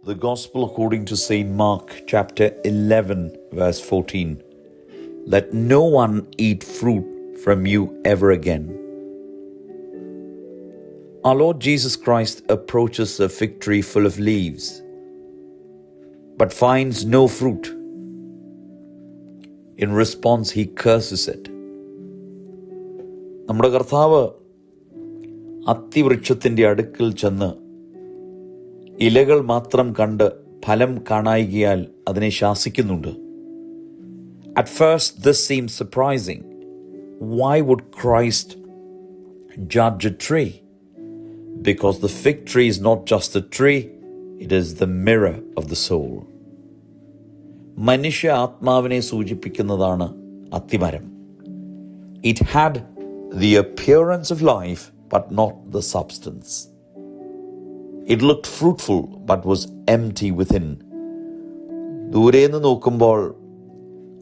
The Gospel according to St. Mark, chapter 11, verse 14. Let no one eat fruit from you ever again. Our Lord Jesus Christ approaches a fig tree full of leaves, but finds no fruit. In response, he curses it. നമ്മുടെ കർത്താവ് അത്തിവൃക്ഷത്തിൻ്റെ അടുക്കൽ ചെന്ന് ഇലകൾ മാത്രം കണ്ട് ഫലം കാണായികയാൽ അതിനെ ശാസിക്കുന്നുണ്ട്. At first this seems surprising. Why would Christ judge a tree? Because the fig tree is not just a tree, it is the mirror of the soul. മനുഷ്യ ആത്മാവിനെ സൂചിപ്പിക്കുന്നതാണ് അത്തിമരം. It had the appearance of life, but not the substance. It looked fruitful, but was empty within. ദൂരേന്ന് നോക്കുമ്പോൾ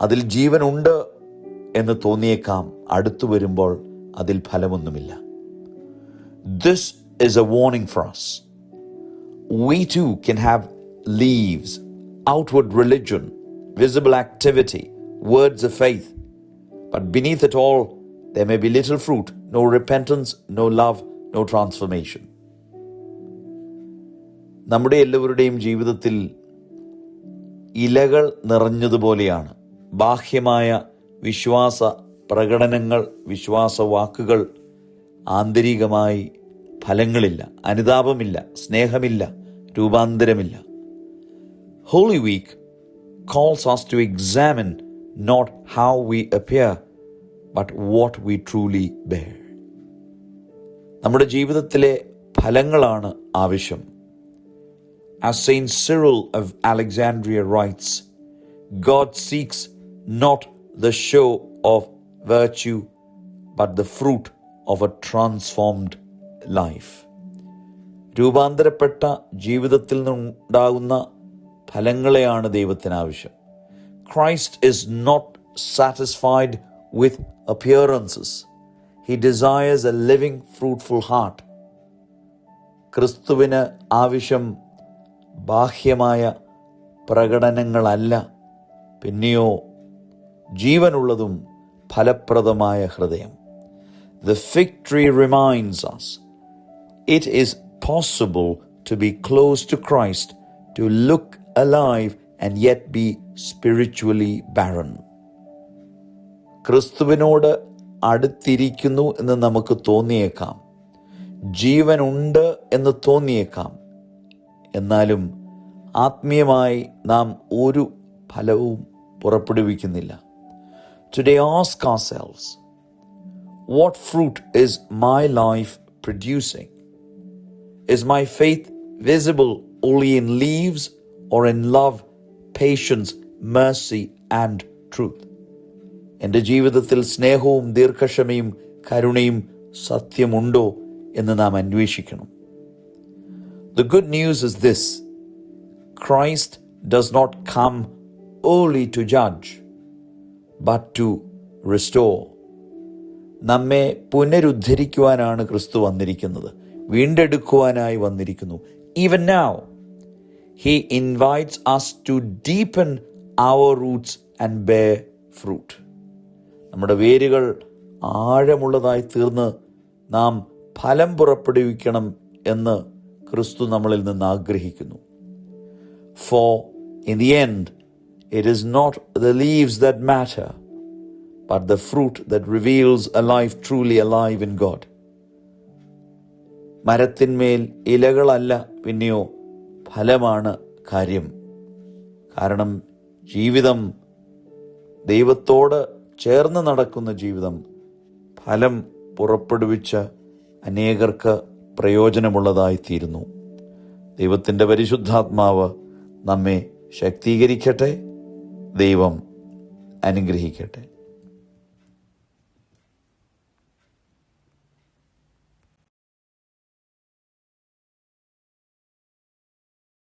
അതിൽ ജീവനുണ്ട് എന്ന് തോന്നിയേക്കാം, അടുത്തു വരുമ്പോൾ അതിൽ ഫലമൊന്നുമില്ല. This is a warning for us. We too can have leaves, outward religion, visible activity, words of faith, but beneath it all there may be little fruit, no repentance, no love, no transformation. നമ്മുടെ എല്ലാവരുടെയും ജീവിതത്തിൽ ഇലകൾ നിറഞ്ഞതുപോലെയാണ്. ബാഹ്യമായ വിശ്വാസ പ്രകടനങ്ങൾ, വിശ്വാസ വാക്കുകൾ, ആന്തരികമായി ഫലങ്ങളില്ല, അനുതാപമില്ല, സ്നേഹമില്ല, രൂപാന്തരമില്ല. Holy Week calls us to examine not how we appear, but what we truly bear. നമ്മുടെ ജീവിതത്തിലെ ഫലങ്ങളാണ് ആവശ്യം. As Saint Cyril of Alexandria writes, God seeks not the show of virtue, but the fruit of a transformed life. രൂപാന്തരപ്പെട്ട ജീവിതത്തിൽ നിന്നുണ്ടാകുന്ന ഫലങ്ങളെയാണ് ദൈവത്തിന് ആവശ്യം. Christ is not satisfied with appearances. He desires a living, fruitful heart. ക്രിസ്തുവിന് ആവശ്യം ബാഹ്യമായ പ്രകടനങ്ങളല്ല, പിന്നെയോ ജീവനുള്ളതും ഫലപ്രദമായ ഹൃദയം. The fig tree reminds us it is possible to be close to Christ, to look alive and yet be spiritually barren. ക്രിസ്തുവിനോട് അടുത്തിരിക്കുന്നു എന്ന് നമുക്ക് തോന്നിയേക്കാം, ജീവനുണ്ട് എന്ന് തോന്നിയേക്കാം, എന്നാലും ആത്മീയമായി നാം ഒരു ഫലവും പുറപ്പെടുവിക്കുന്നില്ല. Today ask ourselves, what fruit is my life producing? Is my faith visible only in leaves or in love, patience, mercy and truth? എൻ്റെ ജീവിതത്തിൽ സ്നേഹവും ദീർഘക്ഷമയും കരുണയും സത്യമുണ്ടോ എന്ന് നാം അന്വേഷിക്കണം. The good news is this: Christ does not come only to judge, but to restore. നമ്മെ പുനരുദ്ധരിക്കുവാനാണ് ക്രിസ്തു വന്നിരിക്കുന്നത്, വീണ്ടെടുക്കുവാനായി വന്നിരിക്കുന്നു. Even now, He invites us to deepen our roots and bear fruit. നമ്മുടെ വേരുകൾ ആഴമുള്ളതായി തീർന്ന് നാം ഫലം പുറപ്പെടുവിക്കണം എന്ന് ക്രിസ്തു നമ്മളിൽ നിന്ന് ആഗ്രഹിക്കുന്നു. For in the end, it is not the leaves that matter, but the fruit that reveals a life truly alive in God. മരത്തിന്മേൽ ഇലകളല്ല, പിന്നെയോ ഫലമാണ് കാര്യം. കാരണം ജീവിതം, ദൈവത്തോട് ചേർന്ന് നടക്കുന്ന ജീവിതം ഫലം പുറപ്പെടുവിച്ച് അനേകർക്ക് പ്രയോജനമുള്ളതായിത്തീരുന്നു. ദൈവത്തിൻ്റെ പരിശുദ്ധാത്മാവ് നമ്മെ ശക്തീകരിക്കട്ടെ. ദൈവം അനുഗ്രഹിക്കട്ടെ.